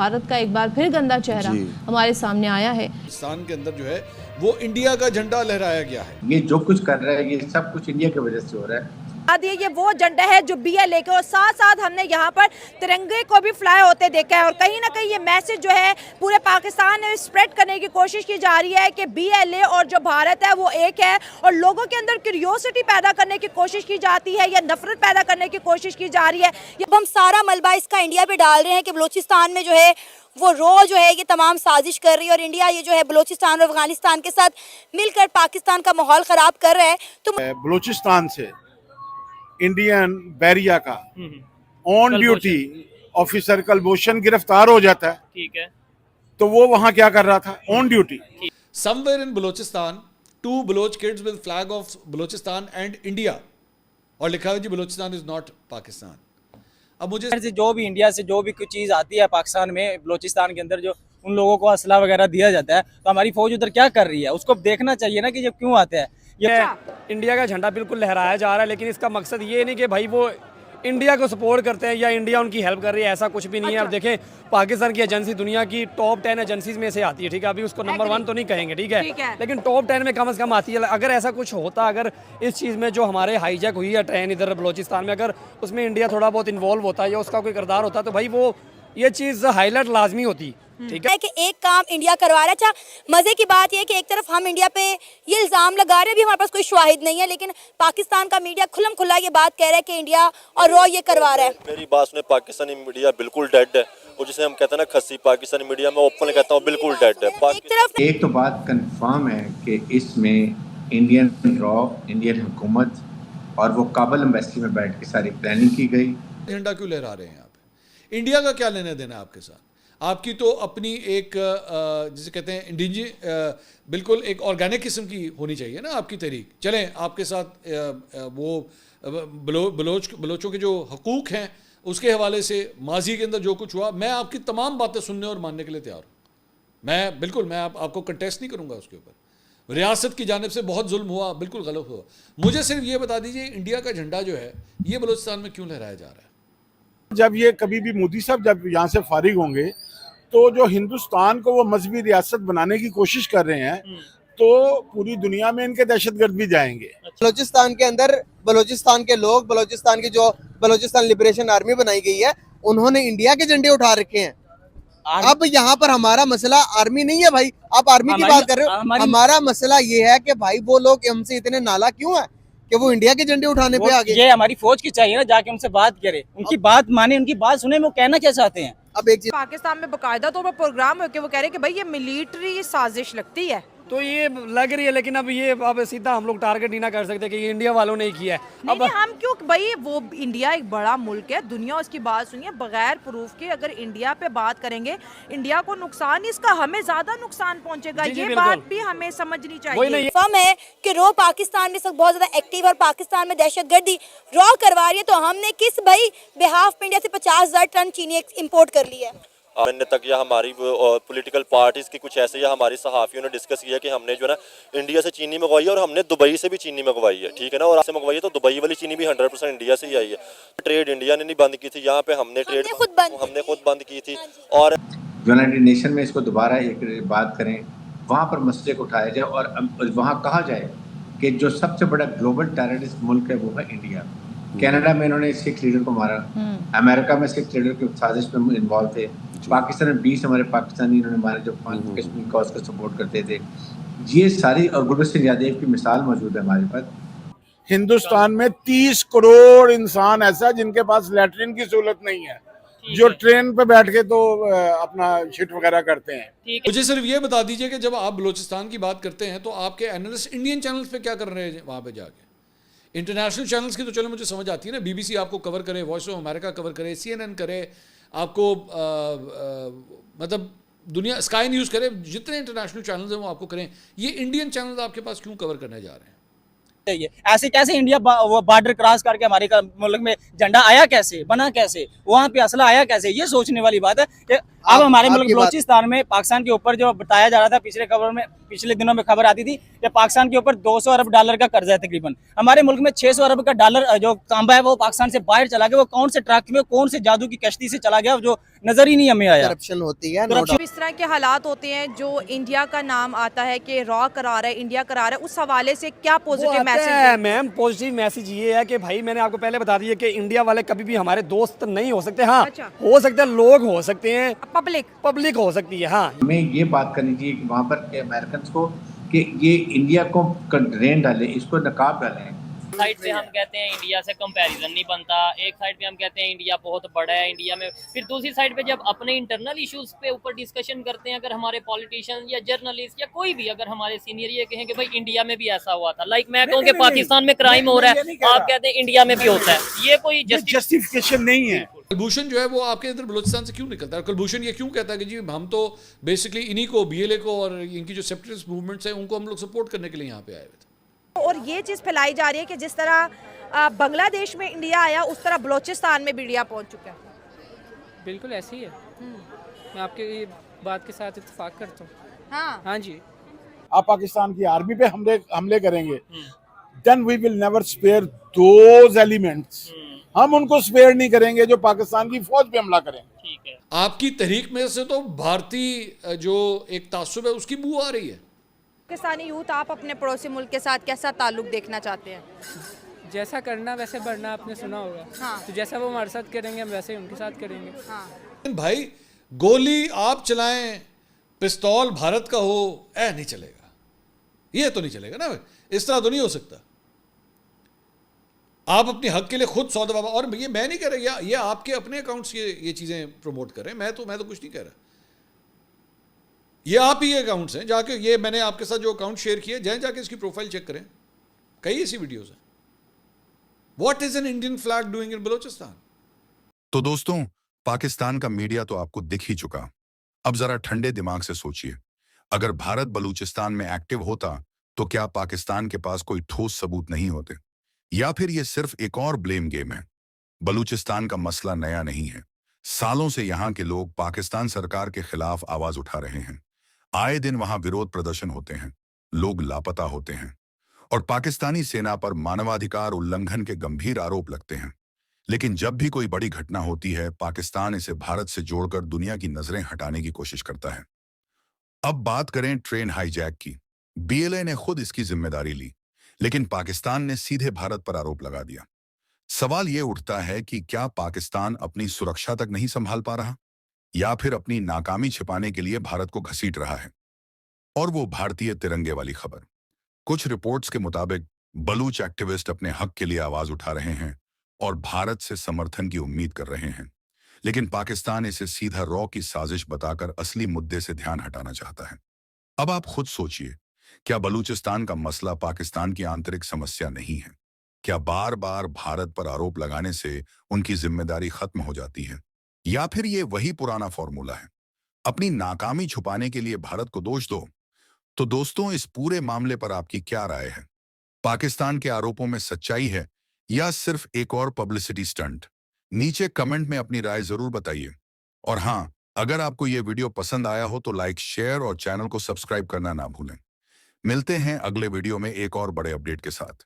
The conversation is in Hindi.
भारत का एक बार फिर गंदा चेहरा हमारे सामने आया है। पाकिस्तान के अंदर जो है वो इंडिया का झंडा लहराया गया है। ये जो कुछ कर रहा है ये सब कुछ इंडिया की वजह से हो रहा है। ये वो झंडा है जो BLA के, और साथ साथ हमने यहाँ पर तिरंगे को भी फ्लाई होते देखा है। और कहीं ना कहीं ये मैसेज जो है पूरे पाकिस्तान में स्प्रेड करने की कोशिश की जा रही है कि BLA और जो भारत है वो एक है, और लोगों के अंदर क्यूरियोसिटी पैदा करने की कोशिश की जाती है या नफरत पैदा करने की कोशिश की जा रही है। अब हम सारा मलबा इसका इंडिया पे डाल रहे हैं कि बलूचिस्तान में जो है वो जो है ये तमाम साजिश कर रही है, और इंडिया ये जो है बलूचिस्तान और अफगानिस्तान के साथ मिलकर पाकिस्तान का माहौल खराब कर रहा है। तो बलूचिस्तान से इंडियन बैरिया का ऑन ड्यूटी ऑफिसर कलभूषण गिरफ्तार हो जाता है, ठीक है, तो वो वहां क्या कर रहा था on duty. Somewhere in Balochistan, 2 Baloch kids with flag of Balochistan and India, और लिखा है जी बलोचिस्तान इज नॉट पाकिस्तान। अब मुझे जो भी इंडिया से जो भी कुछ चीज़ आती है पाकिस्तान में, बलोचिस्तान के अंदर जो उन लोगों को असला वगैरह दिया जाता है, तो हमारी फौज उधर क्या कर रही है उसको देखना चाहिए ना कि जब क्यों आते हैं। ये इंडिया का झंडा बिल्कुल लहराया जा रहा है, लेकिन इसका मकसद ये नहीं कि भाई वो इंडिया को सपोर्ट करते हैं या इंडिया उनकी हेल्प कर रही है, ऐसा कुछ भी नहीं है। अब देखें पाकिस्तान की एजेंसी दुनिया की टॉप 10 एजेंसीज में से आती है, ठीक है, अभी उसको नंबर 1 तो नहीं कहेंगे, ठीक है, लेकिन टॉप 10 में कम से कम आती है। अगर ऐसा कुछ होता, अगर इस चीज़ में जो हमारे हाईजैक हुई है ट्रेन इधर बलोचिस्तान में, अगर उसमें इंडिया थोड़ा बहुत इन्वॉल्व होता या उसका कोई किरदार होता, तो भाई वो ये चीज़ हाईलाइट लाजमी होती, ठीक है। कि एक काम इंडिया करवा रहा है। अच्छा, मजे की बात यह है कि एक तरफ हम इंडिया पे ये इल्जाम लगा रहे हैं, भी हमारे पास कोई शवाहिद नहीं है, लेकिन पाकिस्तान का मीडिया खुल्लम खुल्ला ये बात कह रहा है कि इंडिया और रॉ ये करवा रहा है। मेरी बात सुने, पाकिस्तानी मीडिया बिल्कुल डेड है, और जिसे हम कहते हैं ना खस्सी, पाकिस्तानी मीडिया में ओपन कहता हूँ बिल्कुल डेड है। एक तो बात कंफर्म है कि इसमें इंडियन रॉ, इंडियन हुकूमत और वो काबुल एम्बेसी में बैठ के सारी प्लानिंग की गई। झंडा क्यों लहरा रहे हैं यहाँ पे? इंडिया का क्या लेना देना है आपके साथ? आपकी तो अपनी एक जिसे कहते हैं बिल्कुल एक ऑर्गेनिक किस्म की होनी चाहिए ना आपकी तहरीक। चलें आपके साथ वो बलोचों के जो हकूक़ हैं उसके हवाले से माजी के अंदर जो कुछ हुआ, मैं आपकी तमाम बातें सुनने और मानने के लिए तैयार हूँ। मैं आपको कंटेस्ट नहीं करूँगा उसके ऊपर। रियासत की जानिब से बहुत जुल्म हुआ, बिल्कुल गलत हुआ। मुझे सिर्फ ये बता दीजिए इंडिया का झंडा जो है ये बलूचिस्तान में क्यों लहराया जा रहा है? जब ये कभी भी मोदी साहब जब यहाँ से फारिग होंगे तो जो हिंदुस्तान को वो मजहबी रियासत बनाने की कोशिश कर रहे हैं, तो पूरी दुनिया में इनके दहशतगर्द भी जाएंगे। बलोचिस्तान के अंदर बलोचिस्तान के लोग, बलोचिस्तान की जो बलोचिस्तान लिबरेशन आर्मी बनाई गई है, उन्होंने इंडिया के झंडे उठा रखे हैं। अब यहाँ पर हमारा मसला आर्मी नहीं है भाई, आप आर्मी की बात कर रहे हो। हमारा मसला ये है कि भाई वो लोग हमसे इतने नाला क्यों है कि वो इंडिया के झंडे उठाने पे आ गए। ये हमारी फौज की चाहिए ना, जाके उनसे बात करे, उनकी बात माने, उनकी बात सुने, वो कहना क्या चाहते हैं। अब एक चीज, पाकिस्तान में बाकायदा तो प्रोग्राम है कि वो कह रहे हैं कि भाई ये मिलिट्री साजिश लगती है, तो ये लग रही है, लेकिन अब सीधा हम लोग टारगेट नहीं ना कर सकते कि ये इंडिया वालों ने किया है। नहीं, हम क्यों भाई, वो इंडिया एक बड़ा मुल्क है, दुनिया उसकी बात सुनिए बगैर प्रूफ के। अगर इंडिया पे बात करेंगे, इंडिया को नुकसान इसका, हमें ज्यादा नुकसान पहुंचेगा। ये बात भी हमें समझनी चाहिए। फर्म है कि रॉ पाकिस्तान में सब बहुत ज्यादा एक्टिव और पाकिस्तान में दहशतगर्दी रॉ करवा रही है, तो हमने किस भाई बिहाफ पे इंडिया से 50,000 टन चीनी इम्पोर्ट कर ली है। मैंने तक या हमारी पॉलिटिकल पार्टीज की कुछ ऐसे या हमारी सहाफ़ियों ने डिस्कस किया कि हमने जो है ना इंडिया से चीनी मंगवाई है, और हमने दुबई से भी चीनी मंगवाई है, ठीक है ना, और आपसे मंगवाई है, तो दुबई वाली चीनी भी 100% इंडिया से ही आई है। ट्रेड इंडिया ने नहीं बंद की थी, यहाँ पे हमने खुद बंद की थी। और यूनाइटेड नेशन में इसको दोबारा एक बात करें, वहाँ पर मसले को उठाया जाए और वहाँ कहा जाए कि जो सबसे बड़ा ग्लोबल टेररिस्ट मुल्क है वो है इंडिया। कनाडा में इन्होंने सिख लीडर को मारा, अमेरिका में सिख लीडर की साजिश में इन्वॉल्व थे, पाकिस्तान में 20 हमारे पाकिस्तानी इन्होंने मारे जो कश्मीर का उसको सपोर्ट करते थे। ये सारी, और गुरबत सिंह यादव की मिसाल मौजूद है हमारे पास। हिंदुस्तान में 30 करोड़ इंसान ऐसा जिनके पास लैट्रिन की सहूलत नहीं है, जो ट्रेन पे बैठ के तो अपना शिट वगैरह करते हैं। मुझे सिर्फ ये बता दीजिए कि जब आप बलूचिस्तान की बात करते हैं तो आपके एनालिस्ट इंडियन चैनल्स पे क्या कर रहे हैं वहाँ पे जाके? इंटरनेशनल चैनल्स की तो चलो मुझे समझ आती है ना, BBC आपको कवर करे, वॉइस ऑफ अमेरिका कवर करे, CNN करे, आपको मतलब दुनिया स्काई न्यूज़ करे, जितने इंटरनेशनल चैनल्स हैं वो आपको करें। ये इंडियन चैनल्स आपके पास क्यों कवर करने जा रहे हैं? चाहिए। ऐसे कैसे इंडिया वो बॉर्डर क्रॉस करके हमारे मुल्क में झंडा आया कैसे, बना कैसे, वहाँ पे असला आया कैसे, ये सोचने वाली बात है कि अब हमारे मुल्क बलूचिस्तान में पाकिस्तान के ऊपर जो बताया जा रहा था पिछले दिनों में खबर आती थी कि पाकिस्तान के ऊपर $200 अरब का कर्जा है तकरीबन। हमारे मुल्क में $600 अरब का डॉलर जो तांबा है वो पाकिस्तान से बाहर चला गया। वो कौन से ट्रक में, कौन से जादू की कश्ती से चला गया जो नजर ही नहीं हमें आया। करप्शन होती है, इस तरह के हालात होते हैं जो इंडिया का नाम आता है कि रॉ करा रहा है, इंडिया करा रहा है, उस हवाले से क्या positive message? Ma'am positive message ये है कि भाई मैंने आपको पहले बता दिया कि इंडिया वाले कभी भी हमारे दोस्त नहीं हो सकते। हाँ अच्छा। हो सकते हैं, लोग हो सकते हैं, पब्लिक हो सकती है। हाँ हमें ये बात करनी चाहिए वहाँ पर अमेरिकन को कि ये इंडिया को रेन डाले, इसको नकाब डालें। साइड पे हम कहते हैं इंडिया से कंपैरिजन नहीं बनता, एक साइड पे हम कहते हैं इंडिया बहुत बड़ा है, इंडिया में, फिर दूसरी साइड पे जब अपने इंटरनल इश्यूज पे ऊपर डिस्कशन करते हैं, अगर हमारे पॉलिटिशियन या जर्नलिस्ट या कोई भी, अगर हमारे सीनियर ये कहें कि भाई इंडिया में भी ऐसा हुआ था, लाइक मैं कहूँ कि पाकिस्तान में क्राइम हो रहा है, आप कहते हैं इंडिया में भी होता है, ये कोई जस्टिफिकेशन नहीं है। कुलभूषण जो है वो आपके अंदर बलूचिस्तान से क्यों निकलता है? कुलभूषण ये क्यों कहता है कि जी हम तो बेसिकली इन्हीं को, BLA को और इनकी जो सेपरेटिस्ट मूवमेंट्स हैं उनको हम लोग सपोर्ट करने के लिए यहाँ पे आए हुए थे। और ये चीज़ फैलाई जा रही है कि जिस तरह बांग्लादेश में इंडिया आया उस तरह बलूचिस्तान में भी इंडिया पहुंच चुका है। बिल्कुल ऐसे ही है, मैं आपके बात के साथ इत्तेफाक करता हूँ। हाँ जी, आप पाकिस्तान की आर्मी पे हमले करेंगे, then we will never spare those elements. हम उनको स्पेयर नहीं करेंगे जो पाकिस्तान की फौज पे हमला करें। ठीक है। आपकी तहरीक में से तो भारतीय जो एक तासुब है उसकी बू आ रही है। पाकिस्तानी यूथ, आप अपने पड़ोसी मुल्क के साथ कैसा ताल्लुक देखना चाहते हैं? जैसा करना वैसे बढ़ना, आपने सुना होगा। हाँ। तो जैसा वो हमारे साथ करेंगे हम वैसे ही उनके साथ करेंगे। हाँ। भाई गोली आप चलाएं, पिस्तौल भारत का हो, नहीं चलेगा, ये तो नहीं चलेगा ना, इस तरह तो नहीं हो सकता। आप अपने हक के लिए खुद सौदा, और ये मैं नहीं कह रहा, ये आपके अपने अकाउंट्स ये चीजें प्रमोट कर रहे हैं, मैं तो कुछ नहीं कह रहा, ये आप ही अकाउंट्स हैं। जाके ये मैंने आपके साथ जो अकाउंट शेयर किए, जाके इसकी प्रोफाइल चेक करें, कई ऐसी वीडियोस हैं। What is an Indian flag doing in Balochistan? तो दोस्तों, पाकिस्तान का मीडिया तो आपको दिख ही चुका। अब जरा ठंडे दिमाग से सोचिए, अगर भारत बलूचिस्तान में एक्टिव होता तो क्या पाकिस्तान के पास कोई ठोस सबूत नहीं होते? या फिर ये सिर्फ एक और ब्लेम गेम है? बलूचिस्तान का मसला नया नहीं है। सालों से यहाँ के लोग पाकिस्तान सरकार के खिलाफ आवाज उठा रहे हैं। आए दिन वहां विरोध प्रदर्शन होते हैं, लोग लापता होते हैं और पाकिस्तानी सेना पर मानवाधिकार उल्लंघन के गंभीर आरोप लगते हैं। लेकिन जब भी कोई बड़ी घटना होती है, पाकिस्तान इसे भारत से जोड़कर दुनिया की नजरें हटाने की कोशिश करता है। अब बात करें ट्रेन हाईजैक की। BLA ने खुद इसकी जिम्मेदारी ली, लेकिन पाकिस्तान ने सीधे भारत पर आरोप लगा दिया। सवाल यह उठता है कि क्या पाकिस्तान अपनी सुरक्षा तक नहीं संभाल पा रहा, या फिर अपनी नाकामी छिपाने के लिए भारत को घसीट रहा है? और वो भारतीय तिरंगे वाली खबर, कुछ रिपोर्ट्स के मुताबिक बलूच एक्टिविस्ट अपने हक के लिए आवाज उठा रहे हैं और भारत से समर्थन की उम्मीद कर रहे हैं, लेकिन पाकिस्तान इसे सीधा रॉ की साजिश बताकर असली मुद्दे से ध्यान हटाना चाहता है। अब आप खुद सोचिए, क्या बलूचिस्तान का मसला पाकिस्तान की आंतरिक समस्या नहीं है? क्या बार बार भारत पर आरोप लगाने से उनकी जिम्मेदारी खत्म हो जाती है, या फिर ये वही पुराना फॉर्मूला है, अपनी नाकामी छुपाने के लिए भारत को दोष दो? तो दोस्तों, इस पूरे मामले पर आपकी क्या राय है? पाकिस्तान के आरोपों में सच्चाई है या सिर्फ एक और पब्लिसिटी स्टंट? नीचे कमेंट में अपनी राय जरूर बताइए। और हाँ, अगर आपको ये वीडियो पसंद आया हो तो लाइक, शेयर और चैनल को सब्सक्राइब करना ना भूलें। मिलते हैं अगले वीडियो में एक और बड़े अपडेट के साथ।